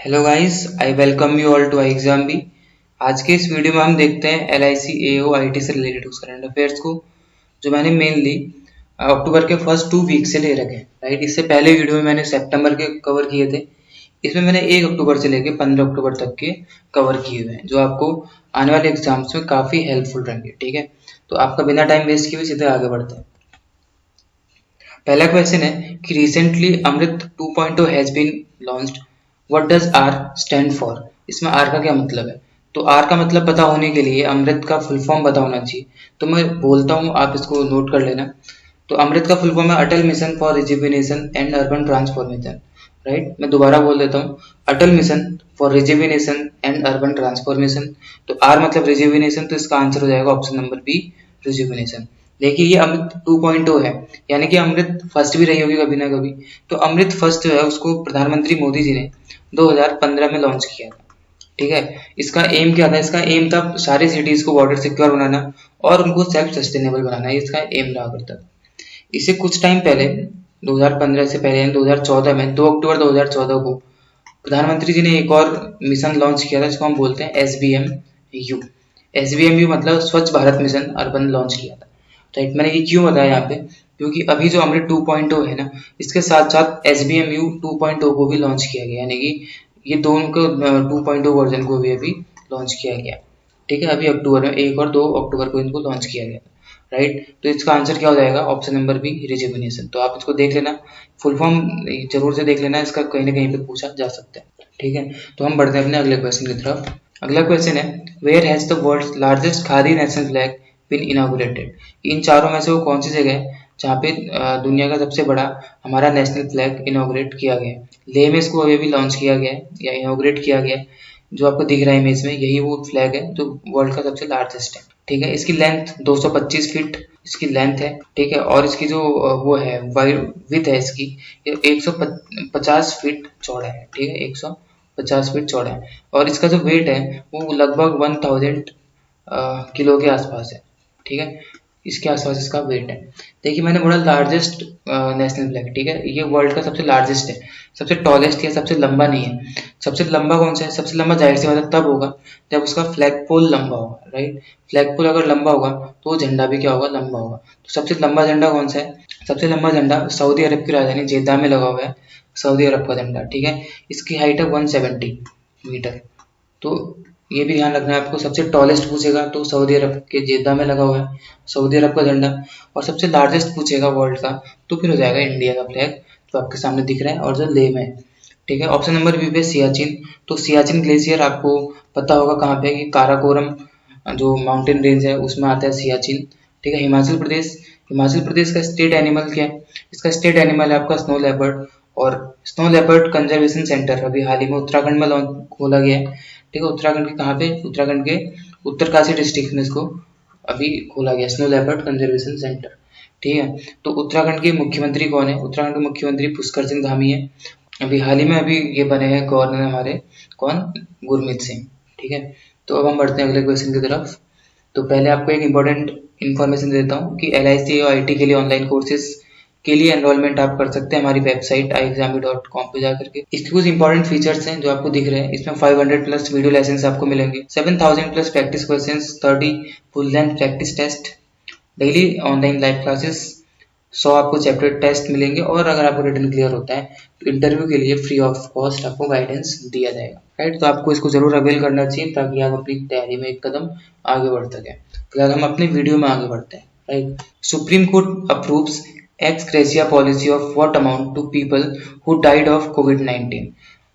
Hello guys, I welcome you all to I exam B. आज के इस video में हम देखते हैं LIC AO IT से रिलेटेड उस करंट अफेयर्स को, जो मैंने मेनली अक्टूबर के फर्स्ट 2 वीक से ले रखे हैं। राइट, इससे पहले वीडियो में मैंने सितंबर के कवर किए थे। इसमें मैंने 1 अक्टूबर से लेकर 15 अक्टूबर तक के कवर किए हुए हैं, जो आपको आने वाले एग्जाम्स में काफ़ी हेल्पफुल रहेंगे। ठीक है, तो आपका बिना टाइम वेस्ट किए हुए सीधे आगे बढ़ते हैं। पहला क्वेश्चन है कि recently Amrut 2.0 has been launched, what does R stand for. इसमें आर का क्या मतलब है? तो आर का मतलब पता होने के लिए अमृत का फुल फॉर्म पता होना चाहिए। तो मैं बोलता हूँ, आप इसको नोट कर लेना। तो अमृत का फुल फॉर्म है Atal mission for rejuvenation and urban transformation. Right, मैं दोबारा बोल देता हूँ, Atal mission for rejuvenation and urban transformation. तो आर मतलब रिजुविनेशन, तो इसका आंसर हो जाएगा ऑप्शन नंबर बी, रिजुविनेशन। देखिए, ये अमृत 2.0 है, यानी कि अमृत फर्स्ट भी रही होगी कभी ना कभी। तो अमृत फर्स्ट जो है उसको प्रधानमंत्री मोदी जी ने 2015 में लॉन्च किया था। ठीक है, इसका एम क्या था? इसका एम था सारी सिटीज को वाटर सिक्योर बनाना और उनको सेल्फ सस्टेनेबल बनाना, ये इसका एम रहा करता था। इससे कुछ टाइम पहले, 2015 से पहले 2014 में 2 अक्टूबर 2014 को प्रधानमंत्री जी ने एक और मिशन लॉन्च किया था, जिसको हम बोलते हैं SBMU। SBMU मतलब स्वच्छ भारत मिशन अर्बन लॉन्च किया था। राइट, मैंने ये क्यों बताया यहाँ पे, क्योंकि अभी जो अमृत 2.0 है ना, इसके साथ साथ SBMU 2.0 को भी लॉन्च किया गया, यानी कि ये दोनों को 2.0 वर्जन को भी अभी लॉन्च किया गया। ठीक है, अभी अक्टूबर में 1 और 2 अक्टूबर को इनको लॉन्च किया गया। राइट, तो इसका आंसर क्या हो जाएगा? Option number B, rejuvenation. तो आप इसको देख लेना, फुल फॉर्म जरूर से देख लेना, इसका कहीं ना कहीं पे पूछा जा सकता है। ठीक है, तो हम बढ़ते हैं अपने अगले क्वेश्चन की तरफ। अगला क्वेश्चन है, where has the world's largest khadi national flag been inaugurated. इन चारों में से वो कौन सी जगह है जहाँ पे दुनिया का सबसे बड़ा हमारा नेशनल फ्लैग इनॉग्रेट किया गया है? लेह में इसको अभी लॉन्च किया गया है या इनॉग्रेट किया गया है। जो आपको दिख रहा है इमेज में, यही वो फ्लैग है जो वर्ल्ड का सबसे लार्जेस्ट है। ठीक है, इसकी लेंथ 225 फीट इसकी लेंथ है। ठीक है, और इसकी जो वो है विथ है इसकी, ये 150 फीट चौड़ा है। ठीक है, 150 फीट चौड़ा है, और इसका जो वेट है वो लगभग 1000 किलो के आसपास है। ठीक है, इसके आसपास इसका वेट है। देखिए, मैंने बोला लार्जेस्ट नेशनल फ्लैग। ठीक है, ये वर्ल्ड का सबसे लार्जेस्ट है, सबसे टॉलेस्ट या सबसे लंबा नहीं है। सबसे लंबा कौन सा है? सबसे लंबा जाहिर सी बात है तब होगा जब उसका फ्लैग पोल लंबा होगा। राइट, फ्लैग पोल अगर लंबा होगा तो वो झंडा भी क्या होगा? लंबा होगा। तो सबसे लंबा झंडा कौन सा है? सबसे लंबा झंडा सऊदी अरब की राजधानी जेद्दा में लगा हुआ है, सऊदी अरब का झंडा। ठीक है, इसकी हाइट है 170 मीटर। तो ये भी ध्यान रखना है आपको, सबसे टॉलेस्ट पूछेगा तो सऊदी अरब के जेद्दा में लगा हुआ है सऊदी अरब का झंडा, और सबसे लार्जेस्ट पूछेगा वर्ल्ड का तो फिर हो जाएगा इंडिया का फ्लैग, जो आपके सामने दिख रहा है और जो लेह में है। ठीक है, ऑप्शन नंबर बी पे सियाचिन। तो सियाचिन ग्लेशियर आपको पता होगा कहाँ पे, कि काराकोरम जो माउंटेन रेंज है उसमें आता है सियाचिन। ठीक है, हिमाचल प्रदेश। हिमाचल प्रदेश का स्टेट एनिमल क्या है? इसका स्टेट एनिमल है आपका स्नो लेपर्ड, और स्नो लेपर्ड कंजर्वेशन सेंटर अभी हाल ही में उत्तराखंड में खोला गया है। ठीक है, उत्तराखंड के कहाँ पे? उत्तराखंड के उत्तरकाशी डिस्ट्रिक्ट में इसको अभी खोला गया, स्नो लेपर्ड कंजर्वेशन सेंटर। ठीक है, तो उत्तराखंड के मुख्यमंत्री कौन है? उत्तराखंड के मुख्यमंत्री पुष्कर सिंह धामी है। अभी हाल ही में अभी ये बने हैं गवर्नर हमारे, कौन? गुरमीत सिंह। ठीक है, तो अब हम बढ़ते हैं अगले क्वेश्चन की तरफ। तो पहले आपको एक इंपॉर्टेंट इन्फॉर्मेशन देता हूँ कि LIC और IT के लिए ऑनलाइन कोर्सेज के लिए एनरोलमेंट आप कर सकते हैं हमारी वेबसाइट iexami.com पे जाकर के। इसके कुछ इंपॉर्टेंट फीचर्स हैं जो आपको दिख रहे हैं। इसमें 500 प्लस वीडियो लेसन आपको मिलेंगे, 7000 plus practice questions, 30 full length practice test, daily online live classes, 100 आपको चैप्टर टेस्ट मिलेंगे, और अगर आपको रिटर्न क्लियर होता है तो इंटरव्यू के लिए फ्री ऑफ कॉस्ट आपको गाइडेंस दिया जाएगा। राइट, तो आपको इसको जरूर अवेल करना चाहिए ताकि आप अपनी तैयारी में एक कदम आगे बढ़ सकें। फिलहाल हम अपने वीडियो में आगे बढ़ते हैं। Right, supreme court approves ex gratia policy of what amount to people who died of कोविड-19।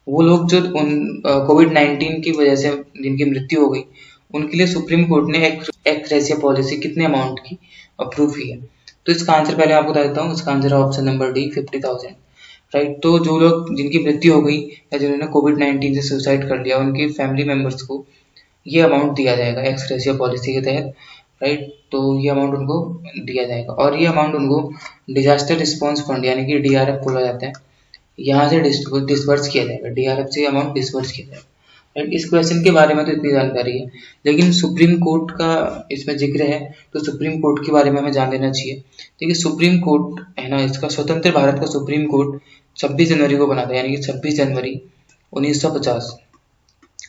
वो लोग जो उन कोविड-19 की वजह से जिनकी मृत्यु हो गई, उनके लिए सुप्रीम कोर्ट ने एक्स ग्रेशिया पॉलिसी कितने अमाउंट की अप्रूव की है? तो इसका आंसर पहले आपको बता देता हूँ। इसका आंसर है ऑप्शन नंबर डी, 50,000। राइट, तो जो लोग जिनकी मृत्यु हो गई या जिन्होंने कोविड-19 से सुसाइड कर लिया, उनकी फैमिली मेंबर्स को ये अमाउंट दिया जाएगा एक्स ग्रेशिया पॉलिसी के तहत। राइट, तो ये अमाउंट उनको दिया जाएगा, और ये अमाउंट उनको डिजास्टर रिस्पॉन्स फंड यानी कि DRF बोला जाता है, यहाँ से डिस्बर्स किया जाएगा। DRF से अमाउंट डिस्बर्स किया जाएगा। एंड इस क्वेश्चन के बारे में तो इतनी जानकारी है, लेकिन सुप्रीम कोर्ट का इसमें जिक्र है तो सुप्रीम कोर्ट के बारे में हमें जान लेना चाहिए। देखिए, सुप्रीम कोर्ट है ना, इसका स्वतंत्र भारत का सुप्रीम कोर्ट 26 जनवरी को बना था, यानी कि 26 जनवरी 1950,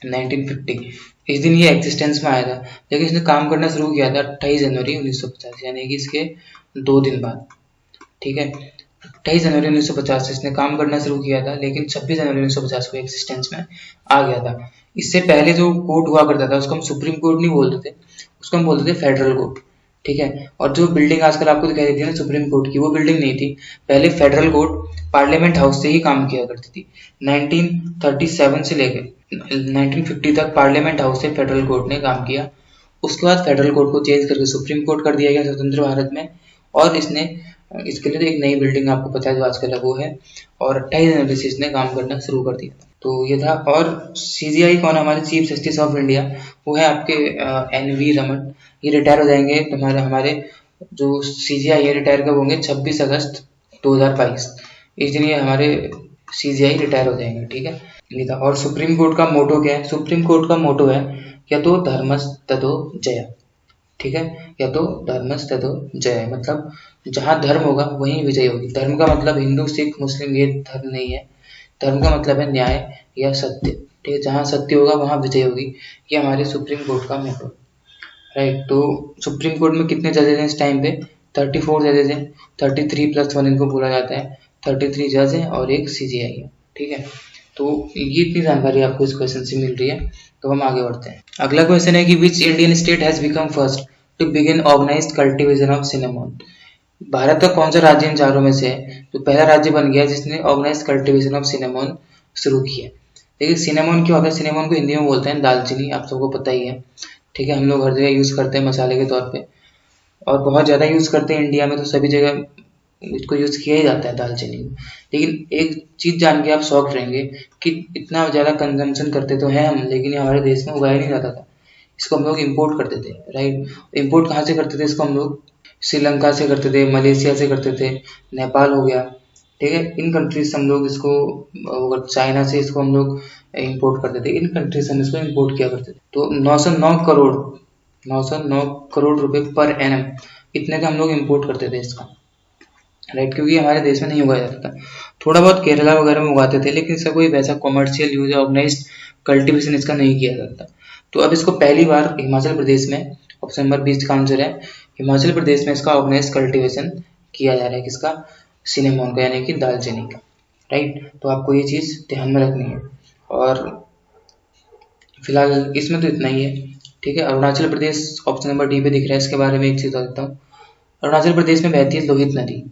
1950 इस दिन ये एग्जिस्टेंस में आया था, लेकिन इसने काम करना शुरू किया था 28 जनवरी 1950, यानी कि इसके 2 दिन बाद। ठीक है, 28 जनवरी 1950 से इसने काम करना शुरू किया था, लेकिन 26 जनवरी 1950 को एग्जिस्टेंस में आ गया था। इससे पहले जो कोर्ट हुआ करता था उसको हम सुप्रीम कोर्ट नहीं बोलते थे, उसको हम बोलते थे फेडरल कोर्ट। ठीक है, और जो बिल्डिंग आजकल आपको दिखाई देती है ना सुप्रीम कोर्ट की, वो बिल्डिंग नहीं थी, पहले फेडरल कोर्ट पार्लियामेंट हाउस से ही काम किया करती थी। 1937 से लेकर 1950 तक पार्लियामेंट हाउस से फेडरल कोर्ट ने काम किया। उसके बाद फेडरल कोर्ट को चेंज करके सुप्रीम कोर्ट कर दिया गया स्वतंत्र भारत में, और इसने इसके लिए तो एक नई बिल्डिंग आपको पता है जो आजकल वो है, और 28 जनवरी से इसने काम करना शुरू कर दिया था। तो ये था। और सीजीआई कौन है? हमारे चीफ जस्टिस ऑफ इंडिया, वो है आपके एनवी रमन। ये रिटायर हो जाएंगे, तुम्हारे हमारे जो सीजीआई है रिटायर कब होंगे? 26 अगस्त 2022, इस दिन ये हमारे सीजीआई रिटायर हो जाएंगे। ठीक है, ये था। और सुप्रीम कोर्ट का मोटो क्या है? सुप्रीम कोर्ट का मोटो है या तो धर्मस्ततो जय। ठीक है, या तो धर्मस्ततो जय, मतलब जहाँ धर्म होगा वहीं विजय होगी। धर्म का मतलब हिंदू सिख मुस्लिम ये धर्म नहीं है, धर्म का मतलब है न्याय या सत्य। ठीक है, जहाँ सत्य होगा वहाँ विजय होगी। ये हमारे सुप्रीम कोर्ट का मोटो, राइट। तो सुप्रीम कोर्ट में कितने जजेस हैं इस टाइम पे? 34 जजेस हैं, 33 + 1 इनको बोला जाता है। 33 जज हैं और एक सीजीआई है। ठीक है, तो ये इतनी जानकारी आपको इस क्वेश्चन से मिल रही है। तो हम आगे बढ़ते हैं। अगला क्वेश्चन है कि which Indian state has become first to begin organised cultivation of cinnamon. Bharat का कौन सा राज्य इन चारों में से है तो पहला राज्य बन गया जिसने ऑर्गेनाइज्ड कल्टीवेशन ऑफ सिनेमन शुरू किया? देखिए, सिनेमन क्या होता है? सिनेमन को हिंदी में बोलते हैं दालचीनी, आप सबको पता ही है। ठीक है, हम लोग हर जगह यूज करते हैं मसाले के तौर पे, और बहुत ज़्यादा यूज करते हैं इंडिया में, तो सभी जगह इसको यूज किया ही जाता है दालचीनी को। लेकिन एक चीज जान के आप शॉक रहेंगे कि इतना ज़्यादा कंजम्पशन करते तो हैं हम, लेकिन ये हमारे देश में उगाया नहीं जाता था। इसको हम लोग इम्पोर्ट करते थे, राइट। इम्पोर्ट कहाँ से करते थे इसको? हम लोग श्रीलंका से करते थे, मलेशिया से करते थे, नेपाल हो गया। ठीक है, इन कंट्रीज से हम लोग इसको, चाइना से इसको हम लोग इम्पोर्ट करते थे। इन कंट्रीज से हम इसको इम्पोर्ट किया करते थे। तो 909 करोड़ रुपए पर एनम इतने का हम लोग इम्पोर्ट करते थे इसका, राइट, क्योंकि हमारे देश में नहीं उगाया जाता था। थोड़ा बहुत केरला वगैरह में उगाते थे, लेकिन इसका कोई वैसा कॉमर्शियल यूज या ऑर्गेनाइज्ड कल्टीवेशन इसका नहीं किया जाता। तो अब इसको पहली बार हिमाचल प्रदेश में, ऑप्शन नंबर 20 का आंसर है, हिमाचल प्रदेश में इसका ऑर्गेनाइज्ड कल्टीवेशन किया जा रहा है। किसका? सिनेमन का, यानी कि दालचीनी का, राइट। तो आपको ये चीज़ ध्यान में रखनी है। और फिलहाल इसमें तो इतना ही है। ठीक है, Arunachal Pradesh option number D पे दिख रहा है, इसके बारे में एक चीज़ बताता हूँ। अरुणाचल प्रदेश में बहती है लोहित नदी।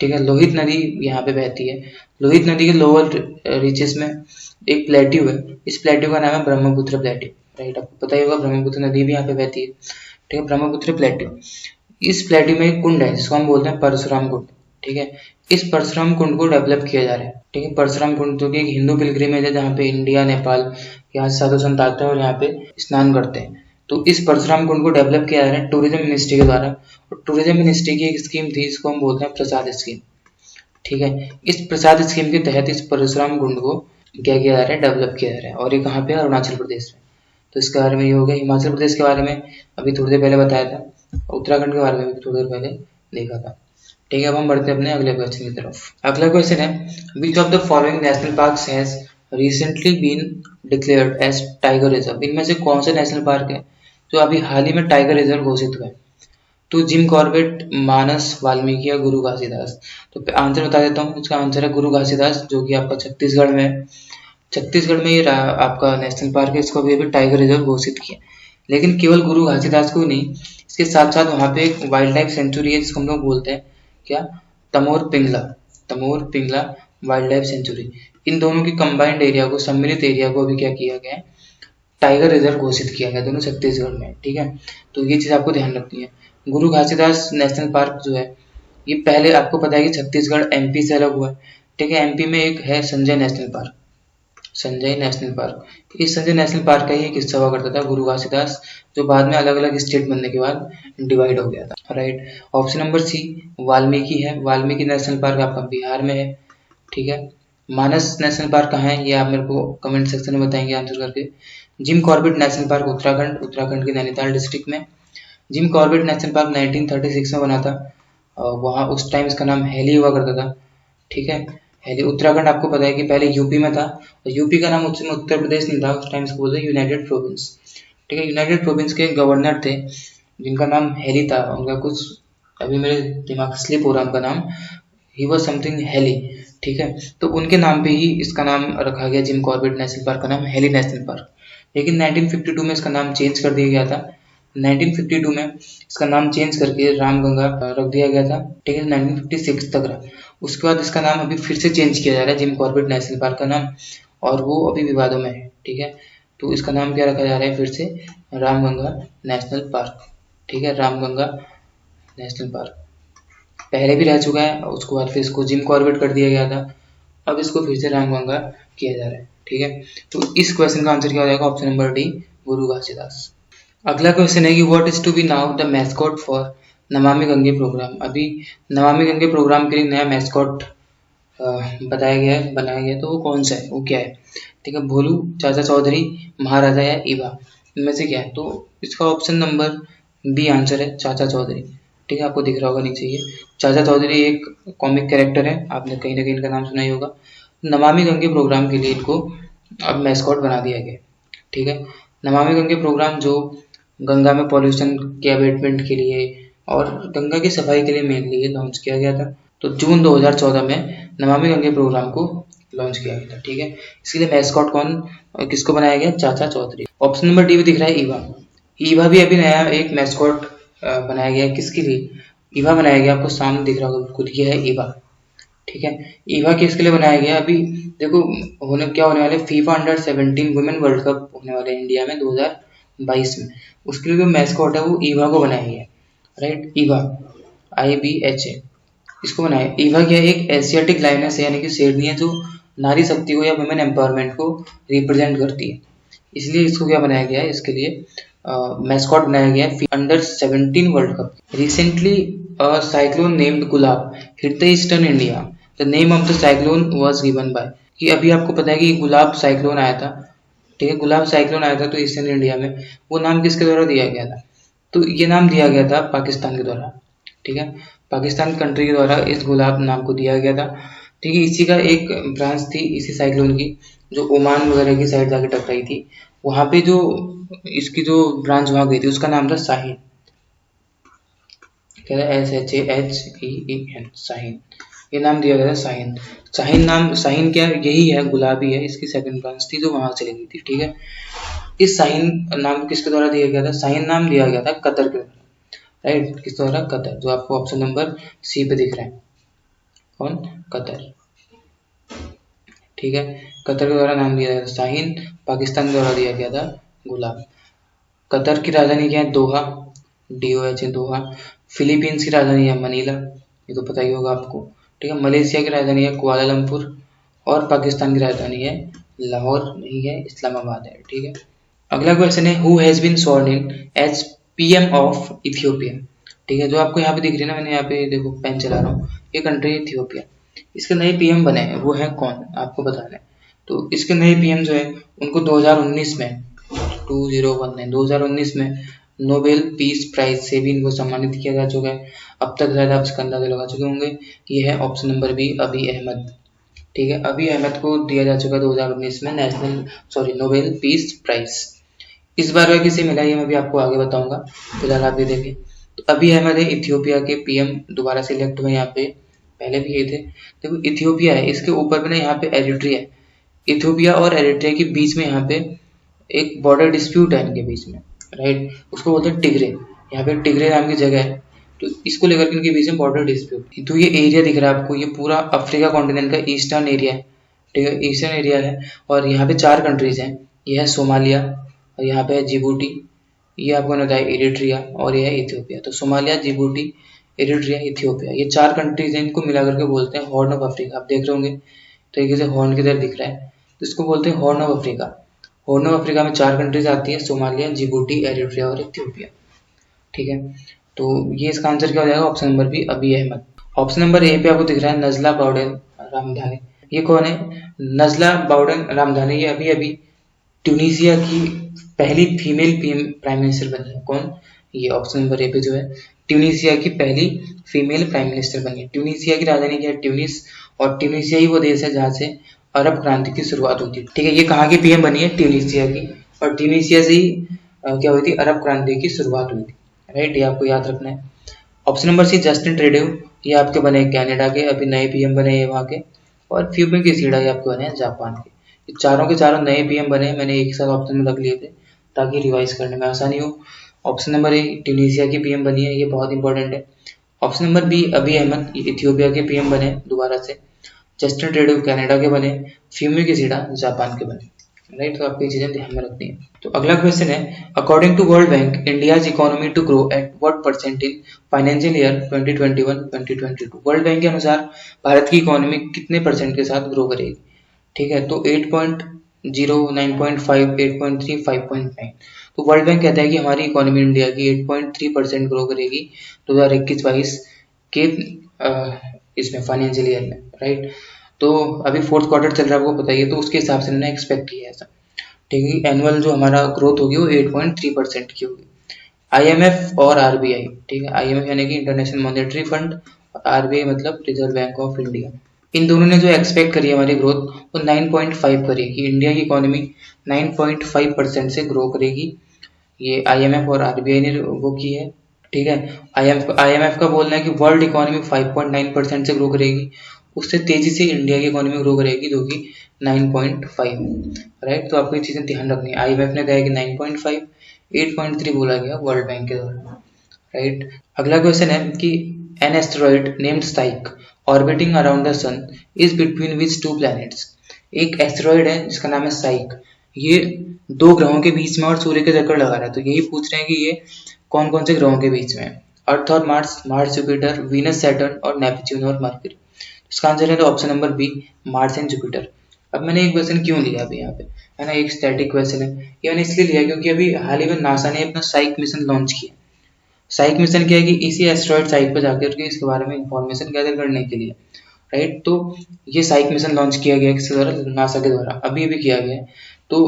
ठीक है, लोहित नदी यहाँ पे बहती है। लोहित नदी के लोअर रीचेस में एक प्लेट्यू है, इस प्लेट्यू का नाम है ब्रह्मपुत्र प्लेट्यू, राइट। आपको पता ही होगा ब्रह्मपुत्र नदी भी यहाँ पे बहती है। ठीक है, ब्रह्मपुत्र प्लेट्यू, इस प्लेट्यू में एक कुंड है जिसको हम बोलते हैं परशुराम कुंड। ठीक है, इस परशुराम कुंड को डेवलप किया जा रहा है। ठीक है, परशुराम कुंड जो कि एक हिंदू पिलग्रिमेज है, जहाँ पे इंडिया नेपाल यहाँ से साधु संत आते हैं और यहाँ पे स्नान करते हैं। तो इस परशुराम कुंड को डेवलप किया जा रहा है टूरिज्म मिनिस्ट्री के द्वारा, और टूरिज्म मिनिस्ट्री की एक स्कीम थी जिसको हम बोलते हैं प्रसाद स्कीम। ठीक है, इस प्रसाद स्कीम के तहत इस परशुराम कुंड को क्या किया जा रहा है? डेवलप किया जा रहा है, और ये कहाँ पे है? अरुणाचल प्रदेश में। तो इसके बारे में ये हो गया। हिमाचल प्रदेश के बारे में अभी थोड़ी देर पहले बताया था, उत्तराखंड के बारे में भी थोड़ी देर पहले देखा था। ठीक है, अब हम बढ़ते हैं अपने अगले क्वेश्चन की तरफ। अगला क्वेश्चन है, which of the following national parks has recently been declared as tiger reserve. इनमें से कौन सा नेशनल पार्क है जो अभी हाल ही में टाइगर रिजर्व घोषित हुआ है? तो जिम कॉर्बेट, मानस, वाल्मीकि या गुरु घासीदास। तो आंसर बता देता हूँ, इसका आंसर है गुरु घासीदास, जो कि आपका छत्तीसगढ़ में है। छत्तीसगढ़ में ये आपका नेशनल पार्क है, इसको अभी टाइगर रिजर्व घोषित किया। लेकिन केवल गुरु घासीदास को नहीं, इसके साथ साथ वहाँ पे एक वाइल्ड लाइफ सेंचुरी है जिसको हम लोग बोलते हैं क्या? Tamor Pingala wild life sanctuary. इन दोनों की कंबाइंड एरिया को, सम्मिलित एरिया को अभी क्या किया गया है? टाइगर रिजर्व घोषित किया गया, दोनों छत्तीसगढ़ में। ठीक है, तो ये चीज़ आपको ध्यान रखनी है। गुरु घासीदास नेशनल पार्क जो है, ये पहले आपको पता है कि छत्तीसगढ़ एमपी से अलग हुआ है। ठीक है, एमपी में एक है Sanjay national park, Sanjay national park. इस संजय नेशनल पार्क का ही एक हिस्सा हुआ करता था गुरु घासीदास, जो बाद में अलग अलग स्टेट बनने के बाद डिवाइड हो गया था, right. Option number C Valmiki है, वाल्मीकि नेशनल पार्क आपका बिहार में है। ठीक है, मानस नेशनल पार्क कहाँ है ये आप मेरे को कमेंट सेक्शन में बताएंगे आंसर करके। Jim Corbett national park Uttarakhand के नैनीताल डिस्ट्रिक्ट में। जिम कॉर्बेट नेशनल पार्क 1936 में बना था, वहाँ उस टाइम इसका नाम हेली हुआ करता था। ठीक है, हेली। उत्तराखंड आपको पता है कि पहले यूपी में था, और यूपी का नाम उस समय उत्तर प्रदेश नहीं था, उस टाइम से बोलते यूनाइटेड प्रोविंस। ठीक है, यूनाइटेड प्रोविंस के गवर्नर थे जिनका नाम हेली था। उनका कुछ अभी मेरे दिमाग से स्लिप हो रहा है उनका नाम, ही वॉज समथिंग हेली। ठीक है, तो उनके नाम पे ही इसका नाम रखा गया, जिम कॉर्बेट नेशनल पार्क का नाम हेली नेशनल पार्क। लेकिन 1952 में इसका नाम चेंज कर दिया गया था। 1952 में इसका नाम चेंज करके रामगंगा रख दिया गया था। ठीक है, 1956 तक रहा। उसके बाद इसका नाम अभी फिर से चेंज किया जा रहा है, जिम कॉर्बेट नेशनल पार्क का नाम, और वो अभी विवादों में है। ठीक है, तो इसका नाम क्या रखा जा रहा है फिर से, रामगंगा नेशनल पार्क। ठीक है, रामगंगा नेशनल पार्क पहले भी रह चुका है, उसके बाद फिर इसको जिम कॉर्बेट कर दिया गया था, अब इसको फिर से रामगंगा किया जा रहा है। ठीक है, तो इस क्वेश्चन का आंसर क्या हो जाएगा, ऑप्शन नंबर डी, गुरु घासीदास। अगला क्वेश्चन है कि what is to be now the mascot for Namami Gange programme. अभी नमामि गंगे प्रोग्राम के लिए नया मैस्कॉट बताया गया है, बनाया गया है, तो वो कौन सा है, वो क्या है। ठीक है, भोलू, चाचा चौधरी, महाराजा या ईवा, इनमें से क्या है। तो इसका ऑप्शन नंबर बी आंसर है, चाचा चौधरी। ठीक है, आपको दिख रहा होगा नीचे ये चाचा चौधरी एक कॉमिक कैरेक्टर है, आपने कहीं ना कहीं इनका नाम सुना ही होगा। नमामि गंगे प्रोग्राम के लिए इनको अब मैस्कॉट बना दिया गया। ठीक है, नमामि गंगे प्रोग्राम जो गंगा में पॉल्यूशन के अबेटमेंट के लिए और गंगा की सफाई के लिए मेनली ये लॉन्च किया गया था। तो जून 2014 में नमामि गंगे प्रोग्राम को लॉन्च किया गया था। ठीक है, इसके लिए मैस्कॉट किसको बनाया गया, चाचा चौधरी। ऑप्शन नंबर डी में दिख रहा है ईवा। ईवा भी अभी नया एक मैस्कॉट बनाया गया है, किसके लिए, ईवा बनाया गया, आपको सामने दिख रहा होगा खुद, ये है ईवा। ठीक है, ईवा किसके लिए बनाया गया, अभी देखो क्या होने वाले, FIFA under 17 women world cup होने वाले इंडिया में 2022 में, उसके लिए जो मैस्कॉट है वो ईवा को बनाया गया है। राइट, ईवा, IBHA, इसको बनाया। ईवा क्या, एक एशियाटिक लाइनस है, यानी कि शेरनी है जो नारी शक्ति को या वुमेन एम्पावरमेंट को रिप्रेजेंट करती है, इसलिए इसको क्या बनाया गया है, इसके लिए मैस्कॉट बनाया गया है under 17 world cup. Recently cyclone named gulab hit the eastern India, the name of the cyclone was given by. कि अभी आपको पता है कि गुलाब साइक्लोन आया था। ठीक है, गुलाब साइक्लोन आया था तो ईस्टर्न इंडिया में, वो नाम किसके द्वारा दिया गया था, तो ये नाम दिया गया था पाकिस्तान के द्वारा। ठीक है, पाकिस्तान कंट्री के द्वारा इस गुलाब नाम को दिया गया था। ठीक है, इसी का एक ब्रांच थी इसी साइक्लोन की, जो ओमान वगैरह की साइड जाके टकराई थी, वहां पे जो इसकी जो ब्रांच वहां गई थी उसका नाम था शाहीन। क्या है, SHAHEEN, शाहीन, ये नाम दिया गया था शाहीन। शाहीन नाम, शाहीन क्या यही है, गुलाबी है, इसकी सेकंड ब्रांच थी जो वहां चली गई थी। ठीक है, इस शाहीन नाम किसके द्वारा दिया गया था, शाहीन नाम दिया गया था कतर के द्वारा। राइट, किस द्वारा, कतर, जो आपको ऑप्शन नंबर सी पे दिख रहा है, कौन, कतर। ठीक है, कतर के द्वारा नाम दिया गया था शाहीन, पाकिस्तान के द्वारा दिया गया था गुलाब। कतर की राजधानी क्या है, दोहा, DOH, दोहा। फिलीपींस की राजधानी है मनीला, ये तो पता ही होगा आपको। ठीक है, मलेशिया की राजधानी है कुआलालंपुर, और पाकिस्तान की राजधानी है लाहौर, नहीं है, इस्लामाबाद है। ठीक है, अगला क्वेश्चन है, who has been sworn in as PM of Ethiopia. ठीक है, जो आपको यहाँ पे दिख रही है ना, मैंने यहाँ पे देखो पेन चला रहा हूँ, ये कंट्री है इथियोपिया, इसके नए PM बने हैं, वो है कौन, आपको बताना है। तो इसके नए PM जो है उनको 2019 में 2019 में नोबेल पीस प्राइज से भी इनको सम्मानित किया जा चुका है। अब तक शायद आप इसका अंदाजा लगा चुके होंगे, ये है ऑप्शन नंबर बी, अभी अहमद। ठीक है, अभी अहमद को दिया जा चुका है 2019 में नोबेल पीस प्राइज। इस बार वह किसे मिला ये मैं भी आपको आगे बताऊंगा, फिलहाल आप ये देखें। तो अभी अहमद है इथियोपिया के PM, दोबारा सिलेक्ट हुए यहाँ पे, पहले भी ये थे। देखो इथियोपिया है, इसके ऊपर में ना यहाँ पे एरिट्रिया है, इथियोपिया और एरिट्रिया के बीच में यहाँ पे एक बॉर्डर डिस्प्यूट है इनके बीच में। राइट, उसको बोलते हैं टिग्रे, यहाँ पे टिग्रे नाम की जगह है, तो इसको लेकर के इनके बीच में बॉर्डर डिस्प्यूट। तो ये एरिया दिख रहा है आपको, ये पूरा अफ्रीका कॉन्टिनेंट का ईस्टर्न एरिया है। ठीक है, ईस्टर्न एरिया है, और यहाँ पे 4 कंट्रीज हैं, ये है सोमालिया, और यहाँ पे है जिबूटी, ये आपको पता है एरिट्रिया, और ये है इथियोपिया। तो सोमालिया, जिबूटी, एरिट्रिया, इथियोपिया, ये 4 कंट्रीज हैं, इनको मिला करके बोलते हैं हॉर्न ऑफ अफ्रीका। आप देख रहे होंगे तरीके से हॉर्न की तरह दिख रहा है, तो इसको बोलते हैं horn of Africa. Horn of Africa में 4 कंट्रीज आती है, सोमालिया, जिबूटी, एरिट्रिया और इथियोपिया। ठीक है, तो ये इसका आंसर क्या हो जाएगा, ऑप्शन नंबर बी, अभी अहमद। ऑप्शन नंबर ए पे आपको दिख रहा है नजला बाउडन रामधानी, ये कौन है, नजला बाउडन रामधानी, ये अभी अभी ट्यूनीसिया की पहली फीमेल प्राइम मिनिस्टर बनी है। कौन, ये ऑप्शन नंबर ए पे जो है ट्यूनीसिया की पहली फीमेल प्राइम मिनिस्टर बनी है। ट्यूनीसिया की राजधानी क्या है, ट्यूनिस, और ट्यूनीशिया ही वो देश है जहाँ से अरब क्रांति की शुरुआत होती है। ठीक है, ये कहाँ की पीएम बनी है? ट्यूनीशिया की, और ट्यूनीशिया से ही क्या हुई थी? अरब क्रांति की शुरुआत हुई थी। राइट, ये आपको याद रखना है। ऑप्शन नंबर सी जस्टिन ट्रूडेau, ये आपके बने कनाडा के, अभी नए पीएम बने हैं वहाँ के। और फ्यूमी किसीडा, ये आपके बने हैं जापान के। ये चारों के चारों नए पीएम बने हैं, मैंने एक साथ ऑप्शन में रख लिए थे ताकि रिवाइज करने में आसानी हो। ऑप्शन नंबर ए ट्यूनीशिया की पीएम बनी है, ये बहुत इंपॉर्टेंट है। ऑप्शन नंबर बी अबी अहमद, इथियोपिया के पीएम बने दोबारा से। जस्टिन ट्रूडेau कनाडा के बने, फ्यूमी किसीडा जापान के बने। राइट, तो आपको ये चीजें ध्यान में रखनी है। तो अगला क्वेश्चन है, according to world bank India's economy to grow at what percent in financial year 2021-2022? World bank के अनुसार भारत की इकोनॉमी कितने परसेंट के साथ ग्रो करेगी? ठीक है, तो 8.0, 9.5, 8.3, 5.9। तो वर्ल्ड बैंक कहता है कि हमारी इकोनॉमी इंडिया की 8.3% ग्रो करेगी 2021-22 के इसमें फाइनेंशियल ईयर में। राइट, तो अभी फोर्थ क्वार्टर चल रहा है, आपको बताइए, तो उसके हिसाब से मैंने एक्सपेक्ट किया ऐसा। ठीक है, एनुअल जो हमारा ग्रोथ होगी वो 8.3% की होगी। आईएमएफ और आरबीआई, ठीक है, आईएमएफ यानी कि इंटरनेशनल मॉनेटरी फंड, और आरबीआई मतलब रिजर्व बैंक ऑफ इंडिया, इन दोनों ने जो एक्सपेक्ट करी है हमारी ग्रोथ वो 9.5 करेगी। इंडिया की इकोनॉमी 9.5% से ग्रो करेगी, ये आईएमएफ और आरबीआई ने वो की है। ठीक है, आईएमएफ का बोलना है कि वर्ल्ड इकोनॉमी 5.9% से ग्रो करेगी, उससे तेजी से इंडिया की इकोनॉमी ग्रो करेगी जो कि 9.5। राइट, तो आपको ये चीजें ध्यान रखनी है। आईएमएफ ने कहा कि 9.5, 8.3 बोला गया वर्ल्ड बैंक के द्वारा। राइट, अगला क्वेश्चन है कि an asteroid named Psyche orbiting around the sun is between which two planets? एक एस्टेरॉइड है जिसका नाम है साइक, ये दो ग्रहों के बीच में और सूर्य के चक्कर लगा रहा है। तो यही पूछ रहे हैं कि ये कौन कौन से ग्रहों के बीच में है? अर्थ और Mars, Mars Jupiter, Venus Saturn और नेपच्यून और मरकरी। इसका आंसर है तो option number B, Mars and Jupiter. अब मैंने एक क्वेश्चन क्यों लिया अभी यहाँ पे, है ना, एक स्टैटिक क्वेश्चन है, ये मैंने इसलिए लिया क्योंकि अभी हाल ही में नासा ने अपना साइक मिशन लॉन्च किया। साइक मिशन क्या है कि इसी एस्ट्रॉइड साइट पर जाकर के इसके बारे में इंफॉर्मेशन गैदर करने के लिए। राइट, तो ये साइक मिशन लॉन्च किया गया किसके द्वारा? नासा के द्वारा, अभी किया गया है। तो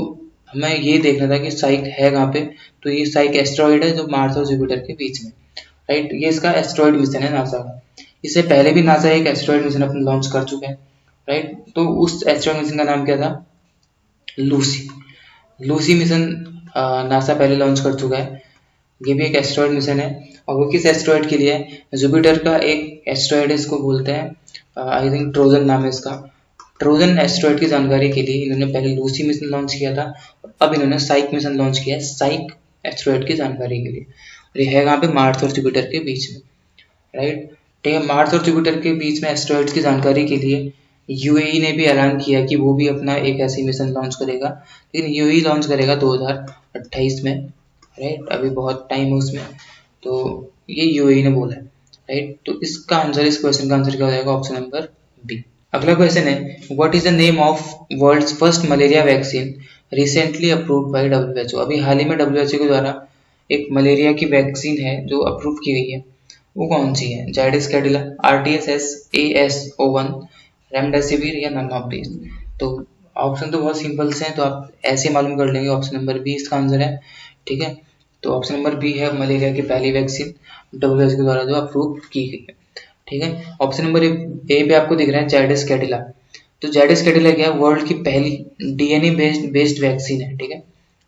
हमें ये देखना था कि साइक है कहाँ पे, तो ये साइक एस्ट्रॉइड है जो मार्स और जुपिटर के बीच में। राइट, ये इसका एस्ट्रॉइड मिशन है नासा का। इससे पहले भी नासा एक एस्ट्रॉइड मिशन अपना लॉन्च कर चुके हैं। राइट, तो उस एस्ट्रॉइड मिशन का नाम क्या था? लूसी। लूसी मिशन नासा पहले लॉन्च कर चुका है। ये भी एक एस्ट्रॉइड मिशन है, और वो किस एस्ट्रॉइड के लिए है? जुपिटर का एक एस्ट्रॉइड है, इसको बोलते हैं आई थिंक ट्रोजन नाम है इसका। ट्रोजन एस्ट्रॉइड की जानकारी के लिए इन्होंने पहले लूसी मिशन लॉन्च किया था, और अब इन्होंने साइक मिशन लॉन्च किया है साइक एस्ट्रॉइड की जानकारी के लिए। और ये है कहाँ पे? मार्स और जुपिटर के बीच में। राइट, ठीक है, मार्स और जुपिटर के बीच में एस्ट्रॉइड्स की जानकारी के लिए यूएई ने भी ऐलान किया कि वो भी अपना एक ऐसी मिशन लॉन्च करेगा, लेकिन यूएई लॉन्च करेगा 2028 में। राइट, अभी बहुत टाइम है उसमें, तो ये यूएई ने बोला है। राइट, तो इसका आंसर, इस क्वेश्चन का आंसर क्या हो जाएगा? Option number B. अगला क्वेश्चन है, what is the name of world's first malaria vaccine recently approved by WHO? अभी हाल ही में डब्ल्यूएचओ के द्वारा एक मलेरिया की वैक्सीन है जो अप्रूव की गई है, वो कौन सी है? जाइडस कैडिला, आरटीएसएस, एएसओ1, रेमडेसिविर या नन ऑफ दीस? तो ऑप्शन तो बहुत सिंपल से हैं, तो आप ऐसे मालूम कर लेंगे, ऑप्शन नंबर बी इसका आंसर है। ठीक है, तो ऑप्शन नंबर बी है मलेरिया की पहली वैक्सीन डब्ल्यूएचओ के द्वारा जो अप्रूव की गई है। ठीक है, ऑप्शन नंबर ए पे आपको दिख रहा है जाइडस कैडिला। तो जाइडस कैडिला क्या है? वर्ल्ड की पहली डीएनए बेस्ड वैक्सीन है। ठीक है,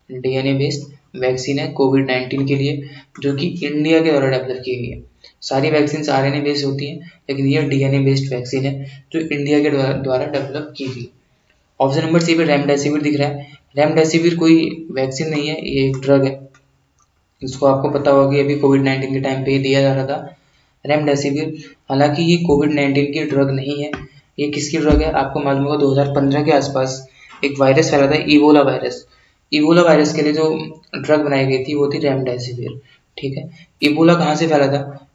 डीएनए बेस्ड वैक्सीन है कोविड-19 के लिए, जो कि इंडिया के द्वारा डेवलप की गई है। सारी वैक्सीन आरएनए बेस्ड होती हैं, लेकिन ये डीएनए बेस्ड वैक्सीन है जो इंडिया के द्वारा डेवलप की गई। ऑप्शन नंबर सी पे रेमडेसिविर दिख रहा है। रेमडेसिविर कोई वैक्सीन नहीं है, ये एक ड्रग है, इसको आपको पता होगा कि अभी कोविड-19 के टाइम पे दिया जा रहा था रेमडेसिविर। हालांकि ये कोविड-19 की ड्रग नहीं है, ये किसकी ड्रग है? आपको मालूम होगा 2015 के आसपास एक वायरस फैला था, इबोला वायरस। इबोला वायरस के लिए जो ड्रग बनाई गई थी वो थी रेमडेसिविर। ठीक है, इबोला कहाँ से फैला था?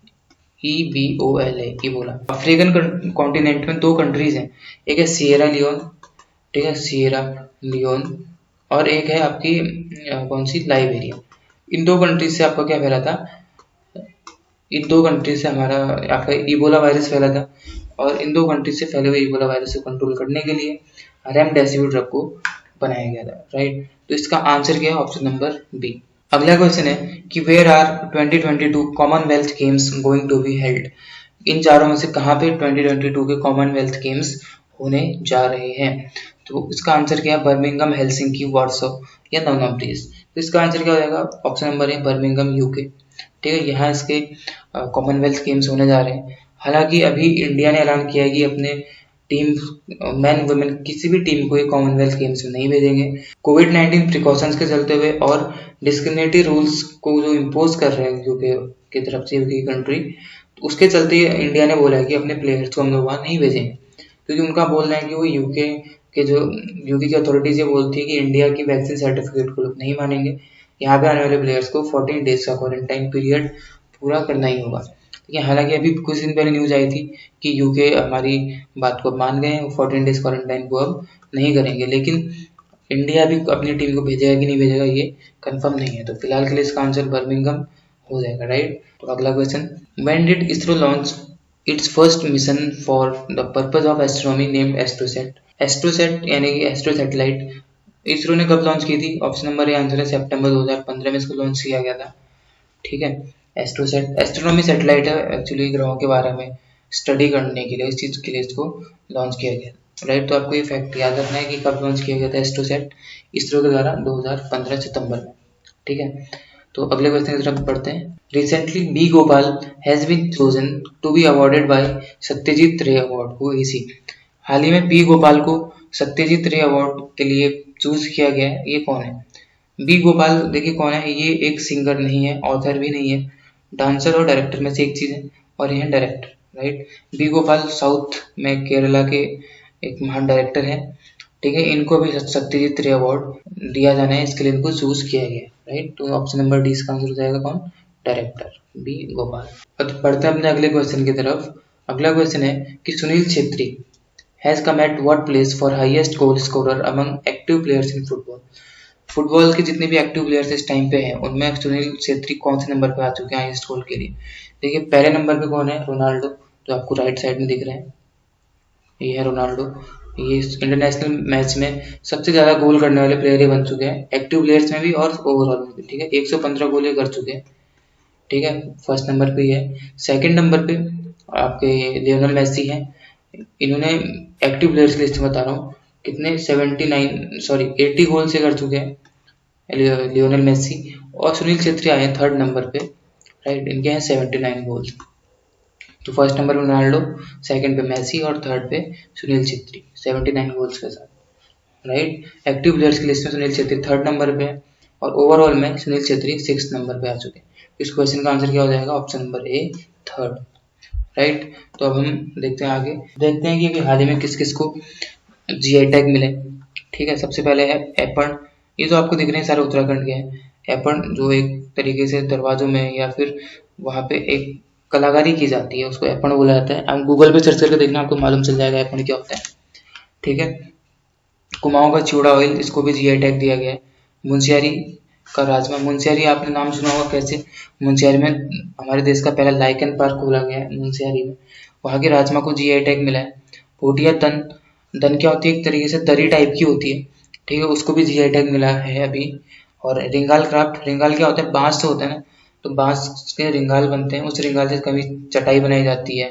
EBOLA, Ebola. अफ्रीकन कॉन्टिनेंट में दो कंट्रीज हैं, एक है सिएरा लियोन, ठीक है, सिएरा लियोन, और एक है आपकी कौन सी? लाइबेरिया। इन दो कंट्रीज से आपका क्या फैला था? इन दो कंट्रीज से हमारा आपका इबोला वायरस फैला था, और इन दो कंट्रीज से फैले हुए इबोला वायरस को कंट्रोल करने के लिए रेमडेसिविर ड्रग को बनाया गया था। राइट, तो इसका आंसर क्या है? Option number B. अगला क्वेश्चन है कि where are 2022 Commonwealth games going to be held? इन चारों में से कहाँ पे 2022 के कॉमनवेल्थ गेम्स होने जा रहे हैं? तो इसका आंसर क्या है? बर्मिंघम, हेलसिंकी, वार्सो या नन ऑफ दिस। तो इसका आंसर क्या हो जाएगा? Option number A Birmingham, UK. ठीक है, यहाँ इसके कॉमनवेल्थ गेम्स होने जा रहे हैं। हालांकि अभी इंडिया ने ऐलान किया है कि अपने टीम मैन वुमेन किसी भी टीम को ये कॉमनवेल्थ गेम्स में नहीं भेजेंगे। कोविड-19 प्रिकॉशंस के चलते हुए और डिस्क्रिमिनेटरी रूल्स को जो इम्पोज कर रहे हैं यूके की तरफ से, यूके की कंट्री, तो उसके चलते इंडिया ने बोला है कि अपने प्लेयर्स को हम लोग वहाँ नहीं भेजेंगे, क्योंकि उनका बोलना है कि वो यूके की अथॉरिटीज ये बोलती है कि इंडिया की वैक्सीन सर्टिफिकेट को लोग नहीं मानेंगे। यहाँ पे आने वाले प्लेयर्स को 14 डेज का क्वारंटाइन पीरियड पूरा करना ही होगा। ठीक है, हालांकि अभी कुछ दिन पहले न्यूज आई थी कि यूके हमारी बात को मान गए हैं, 14 डेज क्वारंटाइन को अब नहीं करेंगे, लेकिन इंडिया भी अपनी टीम को भेजेगा कि नहीं भेजेगा ये कंफर्म नहीं है। तो फिलहाल के लिए इसका आंसर बर्मिंघम हो जाएगा, राइट। तो अगला question, when did ISRO launch its first mission for the purpose of astronomy named AstroSat? AstroSat यानी कि एस्ट्रो सैटेलाइट इसरो ने कब लॉन्च की थी? ऑप्शन नंबर ए आंसर है सितंबर 2015 में इसको लॉन्च किया गया था। ठीक है, एस्ट्रोसेट एस्ट्रोनॉमी सैटेलाइट है, एक्चुअली ग्रहों के बारे में स्टडी करने के लिए, इस चीज़ के लिए इसको लॉन्च किया गया, राइट। तो आपको ये फैक्ट याद रखना है कि कब लॉन्च किया गया था एस्ट्रोसेट इसरो के द्वारा, 2015 सितंबर में। ठीक है, तो अगले क्वेश्चन की तरफ बढ़ते हैं। Recently B Gopal has been chosen to be awarded by Satyajit Ray award, who is he? हाल ही में बी गोपाल को सत्यजीत रे अवार्ड के लिए चूज किया गया है, ये कौन है? बी गोपाल देखिए कौन है, ये एक सिंगर नहीं है, ऑथर भी नहीं है, डांसर और डायरेक्टर में से एक चीज है, और ये है director, right. B Gopal south में केरला के एक महान डायरेक्टर है। ठीक है, इनको भी सत्यजीत रे अवार्ड दिया जाना है, इसके लिए इनको चूज किया गया है, राइट। तो ऑप्शन नंबर डी इसका आंसर हो जाएगा कौन? Director, B Gopal. अब बढ़ते हैं अपने अगले क्वेश्चन की तरफ। अगला क्वेश्चन है कि Sunil Chhetri has come at what place for highest goal scorer among active players in football? Football के जितने भी एक्टिव प्लेयर्स इस टाइम पे हैं, उनमें सुनील छेत्री कौन से नंबर पे आ चुके हैं हाईएस्ट गोल के लिए? देखिए पहले नंबर पे कौन है? रोनाल्डो, जो आपको राइट साइड में दिख रहे हैं, ये है रोनाल्डो। ये इंटरनेशनल मैच में सबसे ज्यादा गोल करने वाले प्लेयर ही बन चुके हैं, एक्टिव प्लेयर्स में भी और ओवरऑल में भी। ठीक है, 115 गोल कर चुके हैं। ठीक है, फर्स्ट नंबर पे ही है। सेकंड नंबर पे आपके लियोनेल मेसी हैं, इन्होंने एक्टिव प्लेयर्स की लिस्ट में बता रहा हूँ कितने, 80 गोल से कर चुके हैं लियोनेल मेसी। और सुनील छेत्री आए हैं थर्ड नंबर पे, राइट, इनके हैं 79 गोल्स। तो फर्स्ट नंबर पे रोनाल्डो, सेकंड पे मेसी और थर्ड पे सुनील छेत्री 79 गोल्स के साथ, राइट। एक्टिव प्लेयर्स की लिस्ट में सुनील छेत्री थर्ड नंबर पे है और ओवरऑल में सुनील छेत्री 6th नंबर पे आ चुके हैं। इस क्वेश्चन का आंसर क्या हो जाएगा? Option number A, third, right. तो अब हम देखते हैं आगे, देखते हैं कि हाल ही में किस किस को जीआई टैग मिले। ठीक है, सबसे पहले है एपन, ये जो आपको दिख रहे हैं सारे उत्तराखंड के हैं। एपन जो एक तरीके से दरवाजों में या फिर वहाँ पे एक कलाकारी की जाती है, उसको एपन बोला जाता है। आप गूगल पे सर्च करके देखना, आपको मालूम चल जाएगा एपन क्या होता है। ठीक है, कुमाऊं का चिवड़ा ऑयल, इसको भी जीआई टैग दिया गया है। मुंशियारी का राजमा, मुंशियारी आपने नाम सुना होगा, कैसे मुंशियारी में हमारे देश का पहला लाइकन पार्क खोला गया है मुंशियारी में, वहाँ के राजमा को जीआई टैग मिला है। पोटिया तन, दन क्या होती है? एक तरीके से दरी टाइप की होती है, ठीक है, उसको भी जीआई टैग मिला है अभी। और रिंगाल क्राफ्ट, रिंगाल क्या होता है? बांस से होता है ना, तो बांस के रिंगाल बनते हैं, उस रिंगाल से कभी चटाई बनाई जाती है,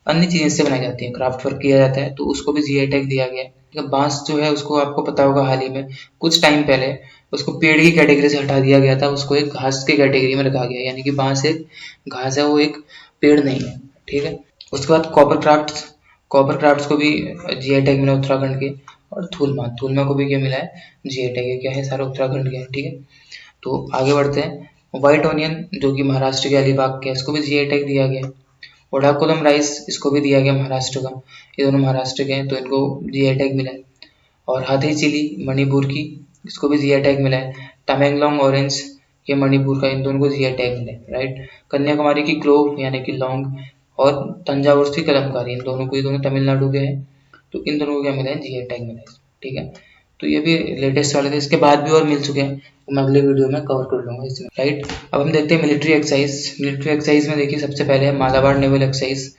अन्य चीजें से बनाई जाती है, क्राफ्ट वर्क किया जाता है, तो उसको भी जीआई टैग दिया गया है। बांस जो है उसको आपको पता होगा, हाल ही में कुछ टाइम पहले उसको पेड़ की कैटेगरी से हटा दिया गया था, उसको एक घास की कैटेगरी में रखा गया, यानी कि बांस एक घास है, वो एक पेड़ नहीं है। ठीक है, उसके बाद कॉपर क्राफ्ट्स को भी जीआई टैग मिला उत्तराखंड के। और थूलमा को भी क्या मिला है? GI tag. ये क्या है? सारा उत्तराखंड के है। ठीक है, तो आगे बढ़ते हैं। व्हाइट ऑनियन जो कि महाराष्ट्र के अलीबाग के, इसको भी जीआई टैग दिया गया। ओडाकोलम राइस, इसको भी दिया गया महाराष्ट्र का, ये दोनों महाराष्ट्र के हैं, तो इनको जीआई टैग मिला है। और हाथी चिली मणिपुर की, इसको भी जीआई टैग मिला है। टामेंगलोंग ऑरेंज, ये मणिपुर का, इन दोनों को जीआई टैग मिला है, राइट। कन्याकुमारी की क्लोव यानी कि लौंग और तंजावुर की कलमकारी, इन दोनों को, ये दोनों तमिलनाडु के हैं, तो इन दोनों को क्या मिला है? जीआई टैग मिला है। ठीक है, तो ये भी लेटेस्ट वाले थे, इसके बाद भी और मिल चुके हैं, तो मैं अगले वीडियो में कवर कर लूंगा इसमें, राइट। अब हम देखते हैं मिलिट्री एक्सरसाइज। मिलिट्री एक्सरसाइज में देखिए सबसे पहले है मालाबार नेवल एक्सरसाइज।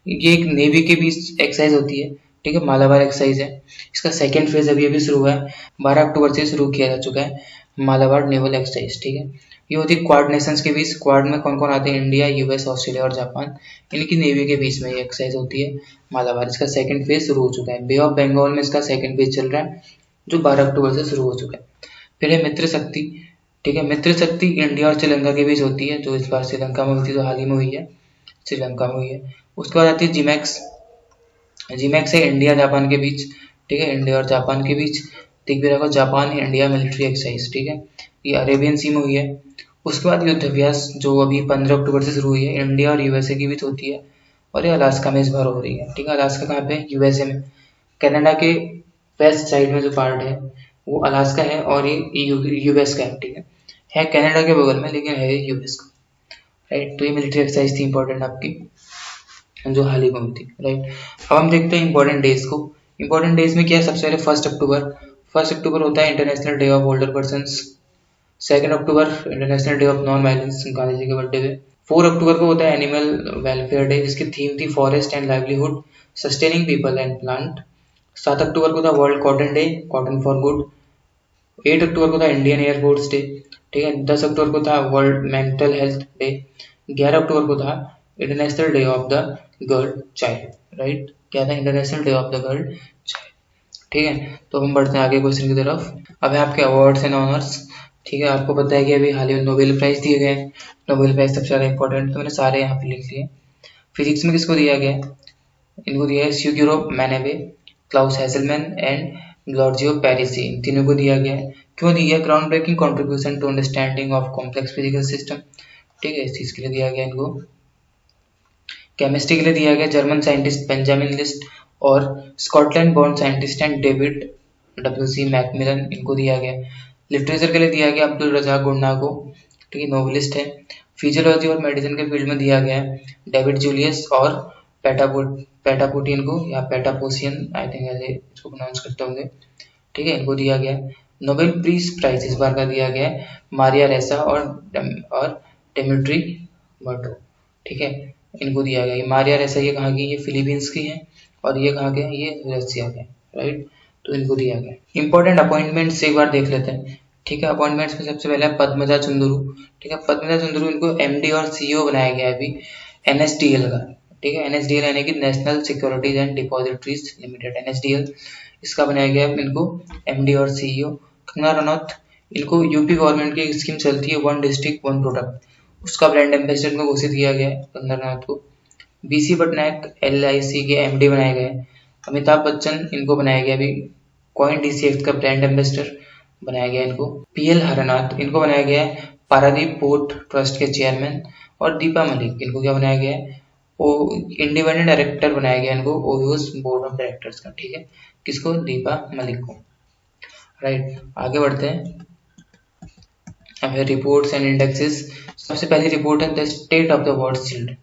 ये एक नेवी के बीच एक्सरसाइज होती है, ठीक है, मालाबार एक्सरसाइज है। इसका सेकेंड फेज अभी अभी शुरू हुआ है, 12 अक्टूबर से शुरू किया जा चुका है मालाबार नेवल एक्सरसाइज। ठीक है, ये होती है क्वाड नेशंस के बीच। क्वाड में कौन कौन आते हैं? इंडिया, यूएस, ऑस्ट्रेलिया और जापान। इनकी नेवी के बीच में ये एक्सरसाइज होती है मालाबार। इसका सेकंड फेज शुरू हो चुका है। बे ऑफ बंगाल में इसका सेकंड फेज चल रहा है जो 12 अक्टूबर से शुरू हो चुका है। फिर है मित्र शक्ति। ठीक है, मित्र शक्ति इंडिया और श्रीलंका के बीच होती है, जो इस बार श्रीलंका में हुई थी, तो हाल ही में हुई है, श्रीलंका में हुई है। उसके बाद आती है जिमैक्स। जिमैक्स है इंडिया जापान के बीच। ठीक है, इंडिया और जापान के बीच। देख भी रखो, जापान इंडिया मिलिट्री एक्सरसाइज। ठीक है, ये अरेबियन सी में हुई है। उसके बाद युद्ध अभ्यास जो अभी 15 अक्टूबर से शुरू हुई है, इंडिया और यूएसए के बीच होती है, और ये अलास्का में इस बार हो रही है। ठीक है, अलास्का कहाँ पे? यूएसए में। कनाडा के वेस्ट साइड में जो पार्ट है वो अलास्का है, और ये यूएस का है। ठीक है कनाडा के बगल में, लेकिन है यूएस का। राइट, तो ये मिलिट्री एक्सरसाइज थी इंपॉर्टेंट आपकी, जो हाल ही में हुई थी। राइट, अब हम देखते हैं इंपॉर्टेंट डेज को। इंपॉर्टेंट डेज में क्या है? सबसे पहले 1 अक्टूबर। 1 अक्टूबर होता है international day of older persons. 2 अक्टूबर international day of non violence, Gandhi ji के बर्थडे पे। 4 अक्टूबर को होता है एनिमल वेलफेयर डे, जिसकी थीम थी forest and livelihood, sustaining people and plant. 7 अक्टूबर को था world cotton day, cotton for good. 8 अक्टूबर को था इंडियन एयरफोर्स डे। ठीक है, 10 अक्टूबर को था वर्ल्ड मेंटल हेल्थ डे। 11 अक्टूबर को था international day of the girl child. Right, क्या था? International day of the girl child. ठीक है, तो हम बढ़ते हैं आगे क्वेश्चन की तरफ। अब है आपके अवार्ड्स एंड ऑनर्स। ठीक है, आपको पता है कि अभी हाल ही में नोबेल प्राइज दिए गए। नोबेल प्राइज सबसे ज़्यादा इंपॉर्टेंट, तो मैंने सारे यहाँ पे लिख लिए। फिजिक्स में किसको दिया गया? इनको दिया है शिगुरो मैनेबे, क्लाउस हैसेलमैन एंड ग्लॉर्जियो पेरिसी। इन तीनों को दिया गया है। क्यों दिया? Ground breaking contribution to understanding of complex physical system. ठीक है, इस चीज़ के लिए दिया गया इनको। केमिस्ट्री के लिए दिया गया जर्मन साइंटिस्ट बेंजामिन लिस्ट, और Scotland born scientist and David W C. MacMillan, इनको दिया गया। लिटरेचर के लिए दिया गया अब्दुल रज़ाक गुन्ना को। ठीक है, नोवेलिस्ट है। फिजियोलॉजी और मेडिसिन के फील्ड में दिया गया है डेविड जूलियस और पेटापुटिन को, या पेटापोसियन, आई थिंक ऐसे इसको प्रोनाउंस करते होंगे। ठीक है, इनको दिया गया। नोबेल पीस प्राइज इस बार का दिया गया है मारिया रेसा और डेमिट्री बर्टो। ठीक है, इनको दिया गया। ये मारिया रेसा ये कहाँ की? ये फिलीपींस की है, और ये कहाँ के? ये रसिया के। राइट, तो इनको दिया गया। इंपॉर्टेंट अपॉइंटमेंट्स एक बार देख लेते हैं। ठीक है, अपॉइंटमेंट्स में सबसे पहले पद्मजा चंद्रू। ठीक है, पद्मजा चंद्रू इनको एमडी और सीईओ बनाया गया है अभी एनएसडीएल का। ठीक है, एनएसडीएल यानी कि national securities and depositories limited, NSDL, इसका बनाया गया है इनको एमडी और सीईओ। कंगना रनौत, इनको यूपी गवर्नमेंट की स्कीम चलती है वन डिस्ट्रिक्ट वन प्रोडक्ट, उसका ब्रांड एम्बेसडर को घोषित किया गया है कंगना रनौत को। बीसी पटनायक एलआईसी के एमडी बनाए गए। अमिताभ बच्चन, इनको बनाया गया अभी कॉइन डीसीएक्स का ब्रांड एम्बेसडर बनाया गया इनको। पीएल हरनाथ, इनको बनाया गया है पारादीप पोर्ट ट्रस्ट के चेयरमैन। और दीपा मलिक, इनको क्या बनाया गया है? इंडिपेंडेंट डायरेक्टर बनाया गया इनको ओयूज बोर्ड ऑफ डायरेक्टर्स का। ठीक है, किसको? दीपा मलिक को। राइट, आगे बढ़ते हैं। अब है रिपोर्ट्स एंड इंडेक्सेस। सबसे पहली रिपोर्ट है the state of the world children.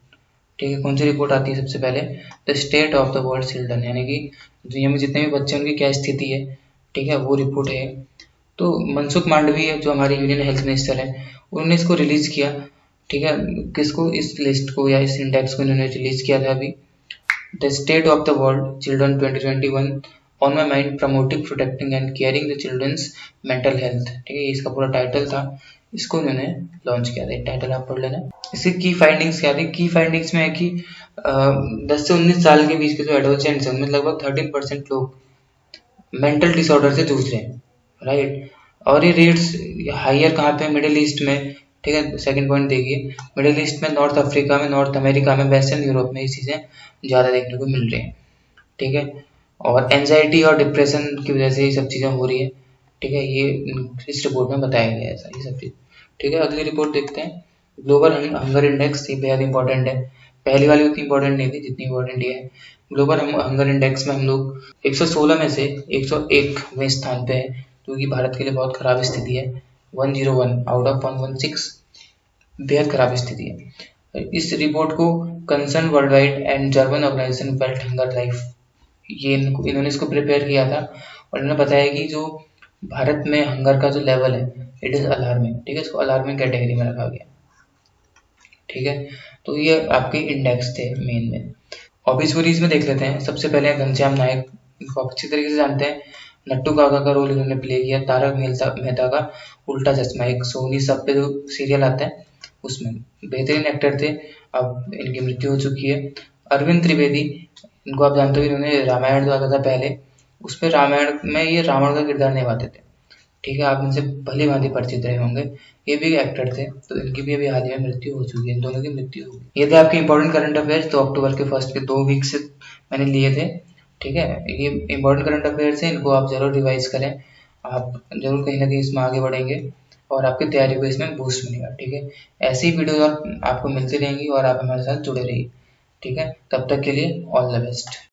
ठीक है, कौन सी रिपोर्ट आती है सबसे पहले? The state of the world children, यानी कि दुनिया में जितने भी बच्चे उनकी क्या स्थिति है। ठीक है, वो रिपोर्ट है। तो मनसुख मांडवीय जो हमारे यूनियन हेल्थ मिनिस्टर है, उन्होंने इसको रिलीज किया। ठीक है, किसको? इस लिस्ट को या इस इंडेक्स को इन्होंने रिलीज किया था अभी। The state of the world children 2021 on my mind promoting protecting and caring the children's mental health. ठीक है, इसका पूरा टाइटल था, इसको इन्होंने लॉन्च किया था। टाइटल आप पढ़ लेना। इसकी की फाइंडिंग्स क्या थी? की फाइंडिंग्स में है कि 10 से 19 साल के बीच के जो एडोलसेंट्स हैं उनमें लगभग 13% लोग मेंटल डिसऑर्डर से जूझ रहे हैं। राइट, और ये रेट्स हाइयर कहाँ पे? मिडिल ईस्ट में। ठीक है, सेकंड पॉइंट देखिए, मिडिल ईस्ट में, नॉर्थ अफ्रीका में, नॉर्थ अमेरिका में, वेस्टर्न यूरोप में ये चीज़ें ज़्यादा देखने को मिल रही हैं। ठीक है, और एंजाइटी और डिप्रेशन की वजह से ये सब चीज़ें हो रही है। ठीक है, ये इस रिपोर्ट में बताया गया है ऐसा, ये सब चीज़। ठीक है, अगली रिपोर्ट देखते हैं। ग्लोबल हंगर इंडेक्स, ये बेहद इंपॉर्टेंट है। पहली वाली उतनी इंपॉर्टेंट नहीं थी जितनी इंपॉर्टेंट ये है। ग्लोबल हंगर इंडेक्स में हम लोग 116 में से 101वें स्थान पे है, जो कि भारत के लिए बहुत खराब स्थिति है। 101 आउट ऑफ 116, बेहद खराब स्थिति है। इस रिपोर्ट को concern world wide and German organisation belt hunger life, ये इन्होंने इसको प्रिपेयर किया था, और इन्होंने बताया कि जो भारत में हंगर का जो लेवल है इट इज़ अलार्मिंग। ठीक है, इसको अलार्मिंग कैटेगरी में रखा गया। ठीक है, तो ये आपके इंडेक्स थे मेन में। ऑबिस्वरीज में देख लेते हैं। सबसे पहले घनश्याम नायक, इनको आप अच्छी तरीके से जानते हैं। नट्टू काका का रोल इन्होंने प्ले किया। तारक मेहता का उल्टा चश्मा, एक सोनी सब पे जो सीरियल आता है उसमें बेहतरीन एक्टर थे। अब इनकी मृत्यु हो चुकी है। अरविंद त्रिवेदी, इनको आप जानते हो, इन्होंने रामायण जो आता था पहले, उसमें रामायण में ये रावण का किरदार निभाते थे। ठीक है, आप इनसे भली भांति परिचित रहे होंगे। ये भी एक्टर थे, तो इनकी भी अभी हाल ही में मृत्यु हो चुकी है। इन दोनों की मृत्यु हो गई। ये थे आपके इंपॉर्टेंट करंट अफेयर्स, तो अक्टूबर के फर्स्ट के 2 वीक से मैंने लिए थे। ठीक है, ये इंपॉर्टेंट करंट अफेयर्स है, इनको आप जरूर रिवाइज करें। आप जरूर कहीं ना कहीं इसमें आगे बढ़ेंगे और आपकी तैयारी को इसमें बूस्ट मिलेगा। ठीक है, ऐसी वीडियो आपको मिलती रहेंगी और आप हमारे साथ जुड़े रहिए। ठीक है, तब तक के लिए ऑल द बेस्ट।